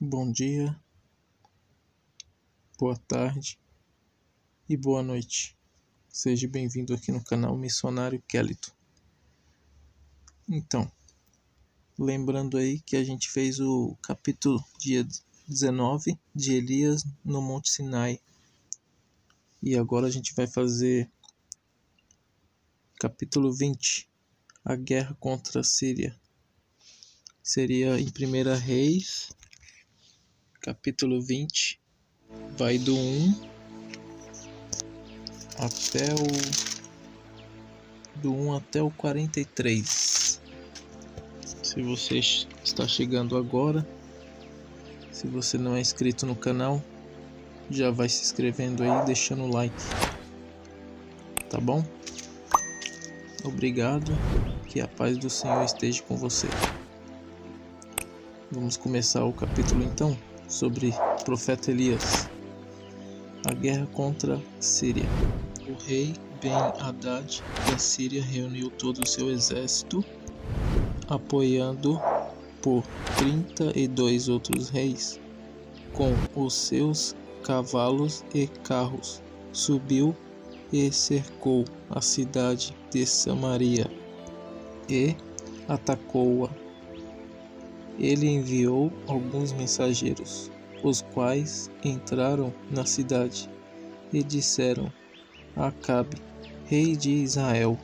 Bom dia, boa tarde e boa noite. Seja bem-vindo aqui no canal Missionário Kelito. Então, lembrando aí que a gente fez o capítulo dia 19 de Elias no Monte Sinai. E agora a gente vai fazer capítulo 20, a guerra contra a Síria. Seria em 1 Reis, capítulo 20, vai do 1 até o 43. Se você está chegando agora, se você não é inscrito no canal, já vai se inscrevendo aí, deixando o like, tá bom? Obrigado, que a paz do Senhor esteja com você. Vamos começar o capítulo então, sobre o profeta Elias. A guerra contra a Síria. O rei Ben-Hadad da Síria reuniu todo o seu exército, apoiando por 32 outros reis, com os seus cavalos e carros. Subiu e cercou a cidade de Samaria e atacou-a. Ele enviou alguns mensageiros, os quais entraram na cidade e disseram a Acabe, rei de Israel: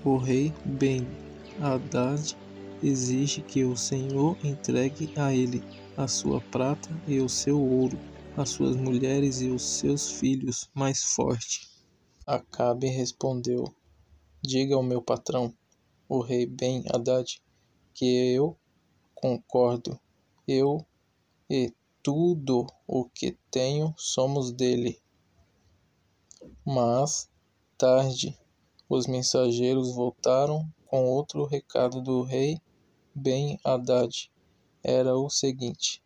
o rei Ben-Hadad exige que o Senhor entregue a ele a sua prata e o seu ouro, as suas mulheres e os seus filhos mais fortes. Acabe respondeu: diga ao meu patrão, o rei Ben-Hadad, que eu concordo, eu e tudo o que tenho somos dele. Mas, tarde, os mensageiros voltaram com outro recado do rei Ben-Hadad. Era o seguinte: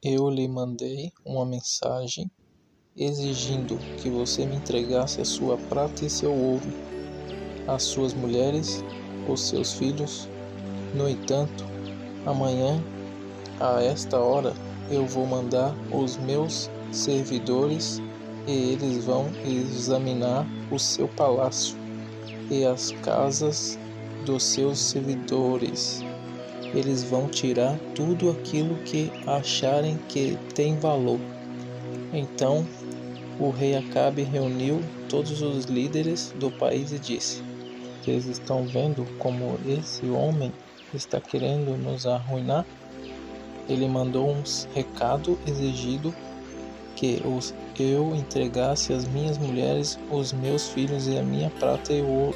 eu lhe mandei uma mensagem exigindo que você me entregasse a sua prata e seu ouro, as suas mulheres, os seus filhos. No entanto, amanhã, a esta hora, eu vou mandar os meus servidores e eles vão examinar o seu palácio e as casas dos seus servidores. Eles vão tirar tudo aquilo que acharem que tem valor. Então, o rei Acabe reuniu todos os líderes do país e disse: vocês estão vendo como esse homem está querendo nos arruinar? Ele mandou um recado exigindo que eu entregasse as minhas mulheres, os meus filhos e a minha prata e ouro.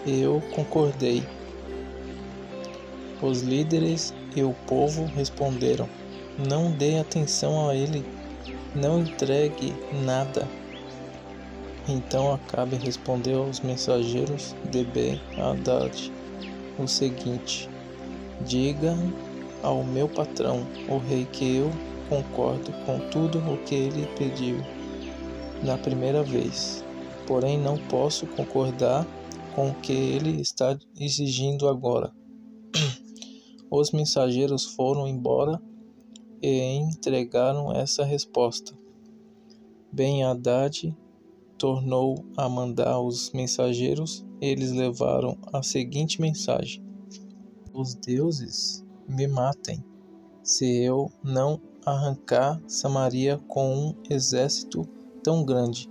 Eu concordei. Os líderes e o povo responderam: não dê atenção a ele, não entregue nada. Então Acabe respondeu aos mensageiros de Ben-Hadad o seguinte: diga ao meu patrão, o rei, que eu concordo com tudo o que ele pediu na primeira vez, porém não posso concordar com o que ele está exigindo agora. Os mensageiros foram embora e entregaram essa resposta. Ben-Hadad tornou a mandar os mensageiros. Eles levaram a seguinte mensagem: os deuses me matem se eu não arrancar Samaria com um exército tão grande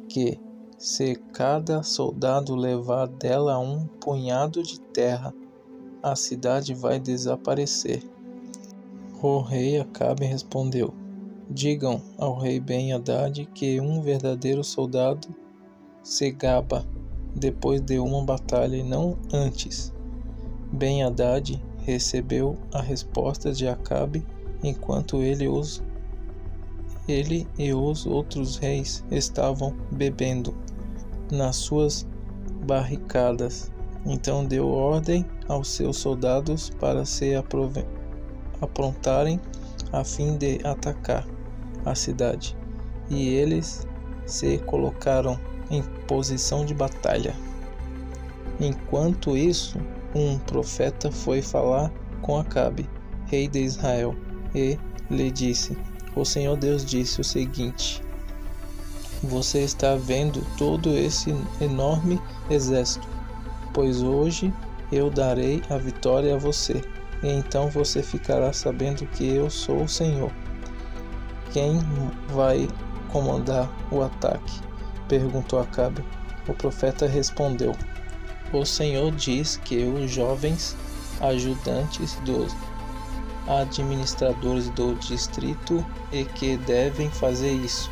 que, se cada soldado levar dela um punhado de terra, a cidade vai desaparecer. O rei Acabe respondeu: digam ao rei Ben-Hadad que um verdadeiro soldado se gaba depois de uma batalha e não antes. Ben-Hadad recebeu a resposta de Acabe enquanto ele e os outros reis estavam bebendo nas suas barricadas. Então deu ordem aos seus soldados para se aprontarem a fim de atacar a cidade, e eles se colocaram em posição de batalha. Enquanto isso, um profeta foi falar com Acabe, rei de Israel, e lhe disse: O Senhor Deus disse o seguinte: Você está vendo todo esse enorme exército, pois hoje eu darei a vitória a você, e então você ficará sabendo que eu sou o Senhor. Quem vai comandar o ataque? Perguntou Acabe. O profeta respondeu: O Senhor diz que os jovens ajudantes dos administradores do distrito e que devem fazer isso.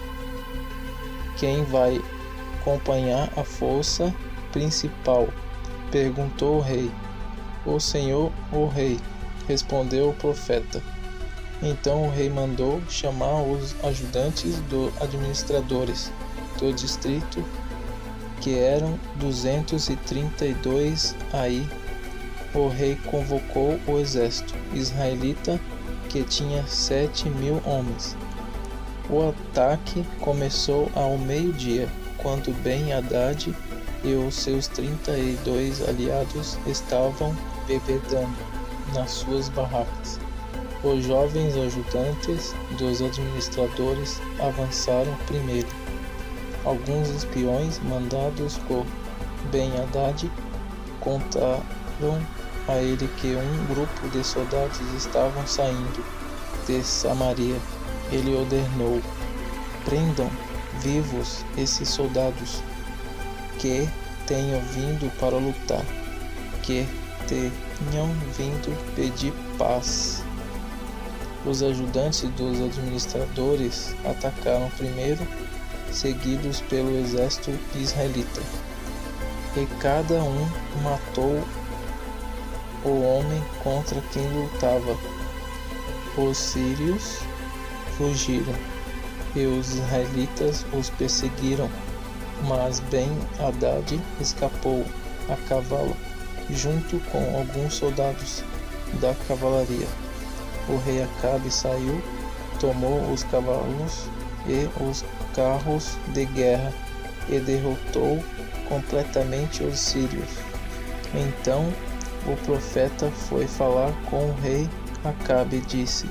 Quem vai acompanhar a força principal? Perguntou o rei. O Senhor, o rei, respondeu o profeta. Então o rei mandou chamar os ajudantes dos administradores do distrito, que eram 232. Aí o rei convocou o exército israelita, que tinha 7.000 homens. O ataque começou ao meio-dia, quando Ben-Hadad e os seus 32 aliados estavam bebedando nas suas barracas. Os jovens ajudantes dos administradores avançaram primeiro. Alguns espiões mandados por Ben-Hadad contaram a ele que um grupo de soldados estavam saindo de Samaria. Ele ordenou: prendam vivos esses soldados que tenham vindo para lutar, que tenham vindo pedir paz. Os ajudantes dos administradores atacaram primeiro, seguidos pelo exército israelita, e cada um matou o homem contra quem lutava. Os sírios fugiram e os israelitas os perseguiram, mas Ben-Hadad escapou a cavalo, junto com alguns soldados da cavalaria. O rei Acabe saiu, tomou os cavalos e os carros de guerra e derrotou completamente os sírios. Então o profeta foi falar com o rei Acabe e disse: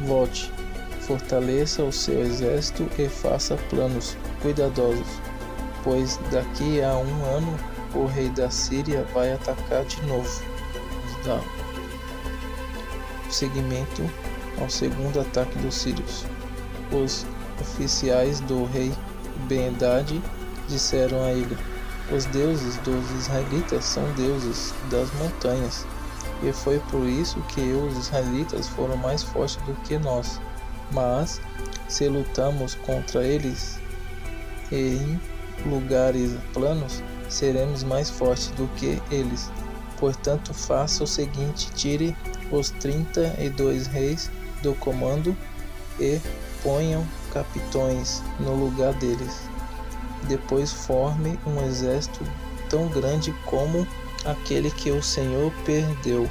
Volte, fortaleça o seu exército e faça planos cuidadosos, pois daqui a 1 ano o rei da Síria vai atacar de novo. Vamos dar seguimento ao segundo ataque dos sírios. Os oficiais do rei Ben-Hadad disseram a ele: Os deuses dos israelitas são deuses das montanhas, e foi por isso que os israelitas foram mais fortes do que nós. Mas, se lutamos contra eles em lugares planos, seremos mais fortes do que eles. Portanto, faça o seguinte: tire os 32 reis do comando e ponham capitães no lugar deles. Depois forme um exército tão grande como aquele que o Senhor perdeu,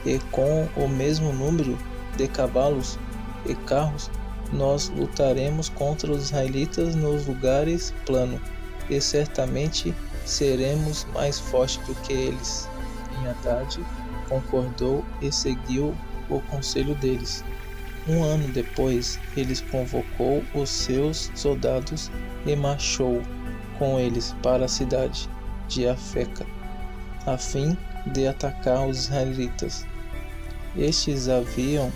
e com o mesmo número de cavalos e carros, nós lutaremos contra os israelitas nos lugares planos, e certamente seremos mais fortes do que eles. Ben-Hadad concordou e seguiu o conselho deles. 1 ano depois, ele convocou os seus soldados e marchou com eles para a cidade de Afeca, a fim de atacar os israelitas. Estes haviam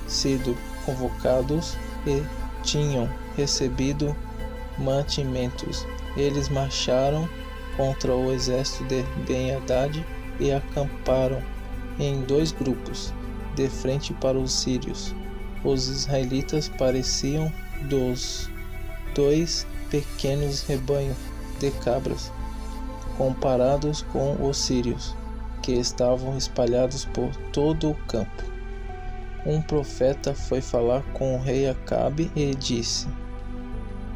sido convocados e tinham recebido mantimentos. Eles marcharam contra o exército de Ben-Hadad e acamparam em 2 grupos, de frente para os sírios. Os israelitas pareciam 2 pequenos rebanhos de cabras, comparados com os sírios, que estavam espalhados por todo o campo. Um profeta foi falar com o rei Acabe e disse: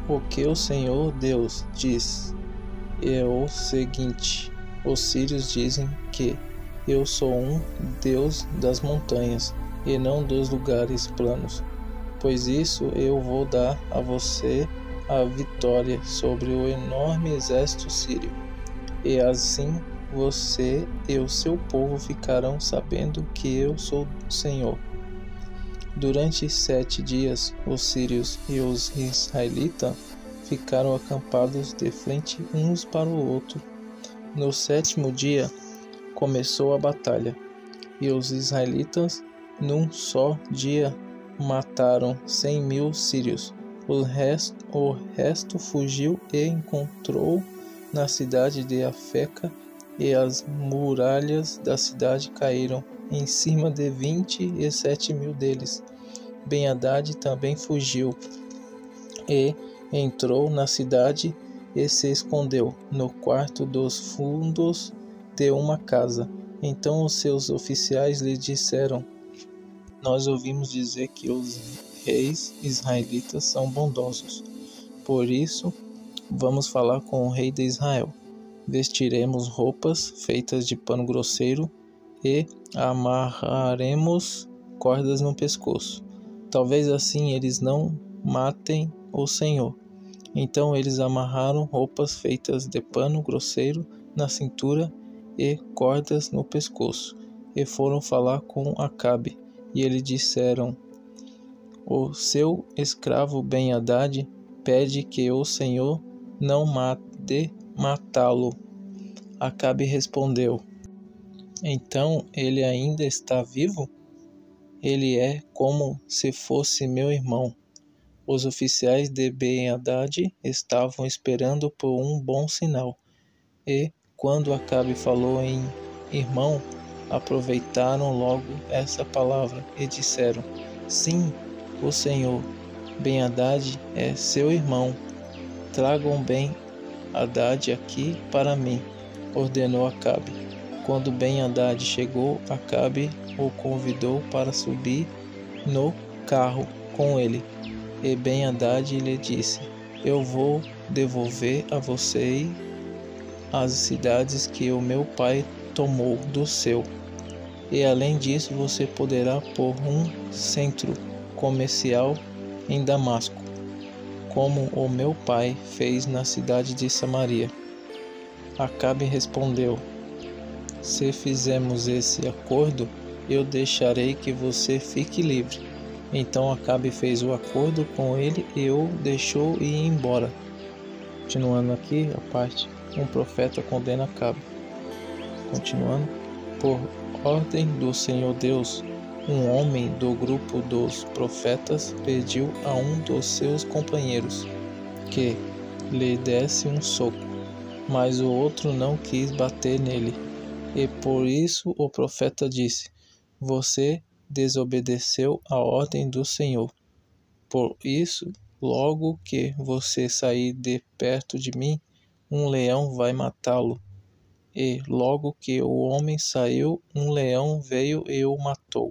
O que o Senhor Deus diz é o seguinte: os sírios dizem que eu sou um Deus das montanhas e não dos lugares planos. Pois isso eu vou dar a você a vitória sobre o enorme exército sírio, e assim você e o seu povo ficarão sabendo que eu sou o Senhor. Durante 7 dias, os sírios e os israelitas ficaram acampados de frente uns para o outro. No 7º dia, começou a batalha, e os israelitas, num só dia, mataram 100.000 sírios. O resto fugiu e encontrou na cidade de Afeca, e as muralhas da cidade caíram em cima de 27.000 deles. Ben-Hadad também fugiu e entrou na cidade e se escondeu no quarto dos fundos de uma casa. Então os seus oficiais lhe disseram: nós ouvimos dizer que os reis israelitas são bondosos. Por isso, vamos falar com o rei de Israel. Vestiremos roupas feitas de pano grosseiro e amarraremos cordas no pescoço. Talvez assim eles não matem o Senhor. Então eles amarraram roupas feitas de pano grosseiro na cintura e cordas no pescoço, e foram falar com Acabe. E eles disseram: o seu escravo Ben-Hadad pede que o Senhor não mande matá-lo. Acabe respondeu: então ele ainda está vivo? Ele é como se fosse meu irmão. Os oficiais de Ben-Hadad estavam esperando por um bom sinal, e quando Acabe falou em irmão, aproveitaram logo essa palavra e disseram: sim, o Senhor Ben-Hadad é seu irmão. Tragam Ben-Hadad aqui para mim, ordenou Acabe. Quando Ben-Hadad chegou, Acabe o convidou para subir no carro com ele. E Ben-Hadad lhe disse: eu vou devolver a você as cidades que o meu pai tomou do seu. E além disso, você poderá pôr um centro comercial em Damasco, como o meu pai fez na cidade de Samaria. Acabe respondeu: se fizermos esse acordo, eu deixarei que você fique livre. Então Acabe fez o acordo com ele e o deixou ir embora. Continuando aqui a parte, um profeta condena Acabe. Continuando, por ordem do Senhor Deus, um homem do grupo dos profetas pediu a um dos seus companheiros que lhe desse um soco, mas o outro não quis bater nele. E por isso o profeta disse: você desobedeceu a ordem do Senhor. Por isso, logo que você sair de perto de mim, um leão vai matá-lo. E logo que o homem saiu, um leão veio e o matou.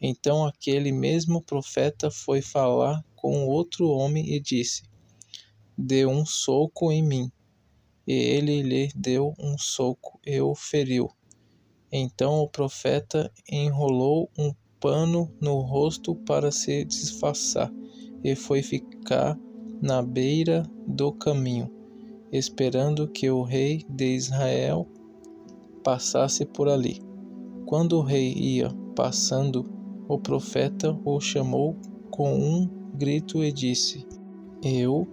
Então aquele mesmo profeta foi falar com outro homem e disse: dê um soco em mim. E ele lhe deu um soco e o feriu. Então o profeta enrolou um pano no rosto para se disfarçar e foi ficar na beira do caminho, esperando que o rei de Israel passasse por ali. Quando o rei ia passando, o profeta o chamou com um grito e disse: eu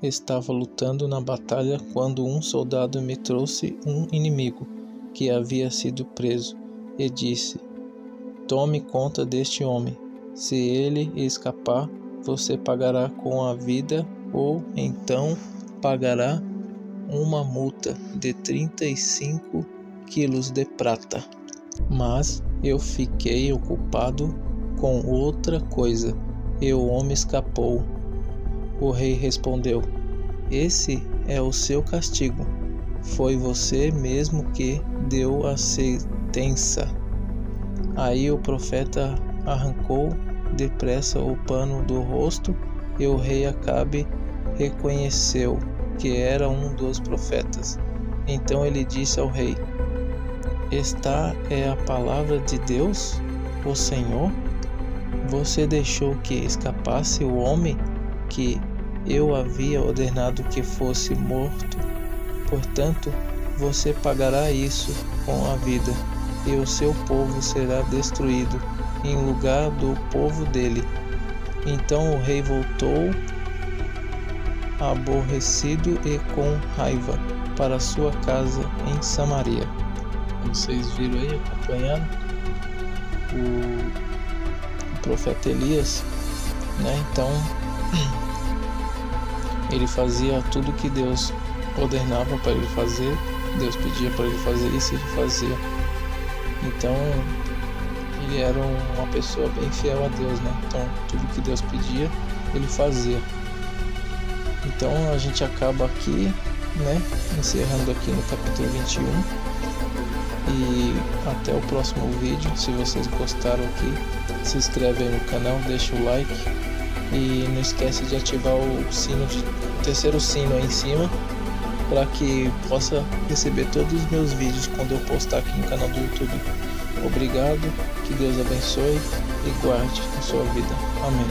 estava lutando na batalha quando um soldado me trouxe um inimigo que havia sido preso, e disse: tome conta deste homem. Se ele escapar, você pagará com a vida, ou então pagará uma multa de 35 quilos de prata. Mas eu fiquei ocupado com outra coisa, e o homem escapou. O rei respondeu: esse é o seu castigo. Foi você mesmo que deu a sentença. Aí o profeta arrancou depressa o pano do rosto, e o rei Acabe reconheceu que era um dos profetas. Então ele disse ao rei: esta é a palavra de Deus, o Senhor? Você deixou que escapasse o homem que eu havia ordenado que fosse morto. Portanto, você pagará isso com a vida, e o seu povo será destruído em lugar do povo dele. Então o rei voltou aborrecido e com raiva para sua casa em Samaria. Vocês viram aí, acompanhando o profeta Elias, né? Então ele fazia tudo que Deus ordenava para ele fazer, Deus pedia para ele fazer isso e ele fazia. Então ele era uma pessoa bem fiel a Deus, né? Então tudo que Deus pedia ele fazia. Então a gente acaba aqui, né? Encerrando aqui no capítulo 21. E até o próximo vídeo. Se vocês gostaram aqui, se inscreve aí no canal, deixa o like e não esquece de ativar o sino, o terceiro sino aí em cima, para que possa receber todos os meus vídeos quando eu postar aqui no canal do YouTube. Obrigado, que Deus abençoe e guarde a sua vida. Amém.